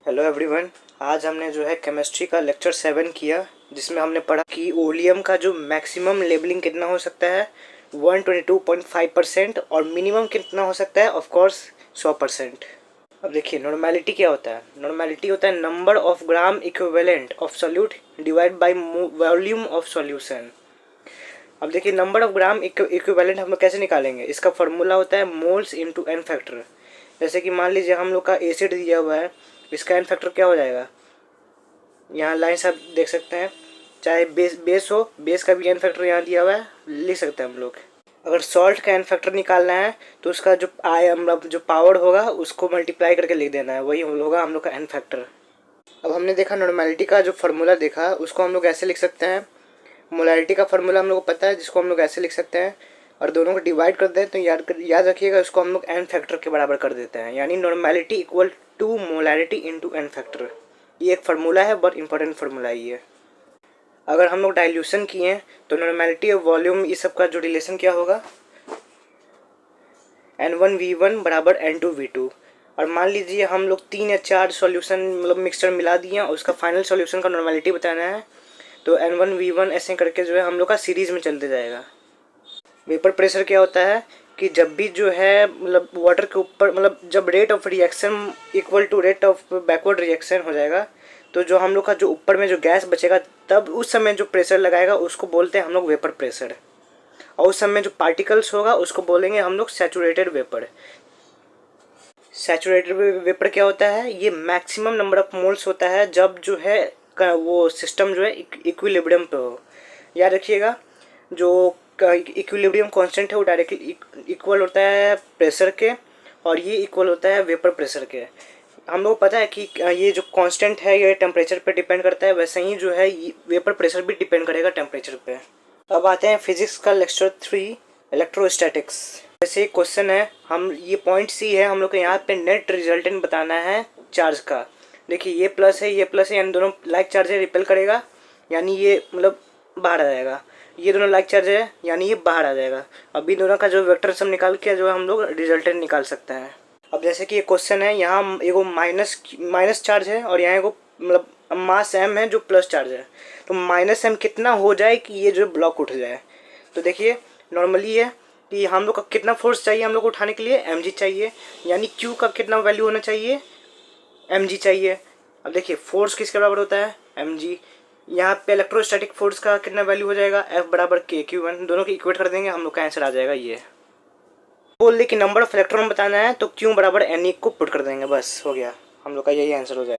Hello everyone. आज हमने जो है केमिस्ट्री का लेक्चर 7 किया, जिसमें हमने पढ़ा कि ओलियम का जो मैक्सिमम लेबलिंग कितना हो सकता है 122.5% और मिनिमम कितना हो सकता है ऑफ कोर्स 100%। अब देखिए नॉर्मेलिटी क्या होता है। नॉर्मेलिटी होता है number of gram equivalent of solute divide by volume of solution. अब देखिए नंबर ऑफ ग्राम इक्विवेलेंट हम लोग कैसे निकालेंगे। इसका फॉर्मूला होता है मोल्स इंटू एन फैक्टर। जैसे कि मान लीजिए हम लोग का एसिड दिया हुआ है, इसका एन फैक्टर क्या हो जाएगा, यहाँ लाइन से आप देख सकते हैं। चाहे बेस हो, बेस का भी एन फैक्टर यहाँ दिया हुआ है, लिख सकते हैं हम लोग। अगर सॉल्ट का एन फैक्टर निकालना है तो उसका जो मतलब जो पावर होगा उसको मल्टीप्लाई करके लिख देना है, वही होगा हम लोग का एन फैक्टर। अब हमने देखा नॉर्मेलिटी का जो फार्मूला देखा उसको हम लोग ऐसे लिख सकते हैं। मोलैरिटी का फार्मूला हम लोग को पता है, जिसको हम लोग ऐसे लिख सकते हैं। और दोनों को डिवाइड कर दें तो याद रखिएगा, उसको हम लोग एन फैक्टर के बराबर कर देते हैं, यानी normality equal to molarity into n factor. ये एक फार्मूला है, बहुत इंपॉर्टेंट फार्मूला है ये। अगर हम लोग डाइल्यूशन किए तो नॉर्मेलिटी और वॉल्यूम ये सब का जो रिलेशन क्या होगा, N1V1 बराबर N2V2। और मान लीजिए हम लोग 3 या 4 सॉल्यूशन मतलब मिक्सचर मिला दिए और उसका फाइनल सॉल्यूशन का नॉर्मेलिटी बताना है, तो N1V1 ऐसे करके जो है हम लोग का सीरीज़ में चलते जाएगा। वेपर प्रेशर क्या होता है कि जब भी जो है मतलब वाटर के ऊपर मतलब जब rate of reaction equal to rate of backward reaction हो जाएगा, तो जो हम लोग का जो ऊपर में जो गैस बचेगा तब उस समय जो प्रेशर लगाएगा उसको बोलते हैं हम लोग वेपर प्रेशर। और उस समय जो पार्टिकल्स होगा उसको बोलेंगे हम लोग सैचुरेटेड वेपर। सैचुरेटेड वेपर क्या होता है, ये मैक्सिमम नंबर ऑफ मोल्स होता है जब जो है वो सिस्टम जो है इक्विलिब्रियम पे हो। याद रखिएगा, जो इक्विलिब्रियम कांस्टेंट है वो डायरेक्टली इक्वल होता है प्रेशर के, और ये इक्वल होता है वेपर प्रेशर के। हम लोग पता है कि ये जो कांस्टेंट है ये टेम्परेचर पे डिपेंड करता है, वैसे ही जो है वेपर प्रेशर भी डिपेंड करेगा टेम्परेचर पे। अब आते हैं फिजिक्स का लेक्चर 3 इलेक्ट्रोस्टैटिक्स। जैसे एक क्वेश्चन है, हम ये पॉइंट सी है, हम लोग को यहाँ पे नेट रिजल्टेंट बताना है चार्ज का। देखिए ये प्लस है, ये प्लस है, यानी दोनों लाइक चार्ज है, रिपेल करेगा, यानी ये मतलब बाहर आ जाएगा। ये दोनों लाइक चार्ज है यानी ये बाहर आ जाएगा। अभी दोनों का जो वेक्टर सम निकाल के जो है हम लोग रिजल्टेंट निकाल सकते हैं। अब जैसे कि ये क्वेश्चन है, यहाँ एगो माइनस चार्ज है और यहाँ एगो मतलब मास एम है जो प्लस चार्ज है, तो माइनस एम कितना हो जाए कि ये जो ब्लॉक उठ जाए। तो देखिए नॉर्मली है कि हम लोग का कितना फोर्स चाहिए हम लोग को उठाने के लिए, mg चाहिए, यानी q का कितना वैल्यू होना चाहिए, mg चाहिए। अब देखिए फोर्स किसके बराबर होता है, mg। यहाँ पे इलेक्ट्रोस्टैटिक फोर्स का कितना वैल्यू हो जाएगा, F बराबर KQ1। दोनों को इक्वेट कर देंगे, हम लोग का आंसर आ जाएगा ये। बोल दे कि नंबर ऑफ इलेक्ट्रॉन बताना है तो q बराबर ne को पुट कर देंगे, बस हो गया, हम लोग का यही आंसर हो जाएगा।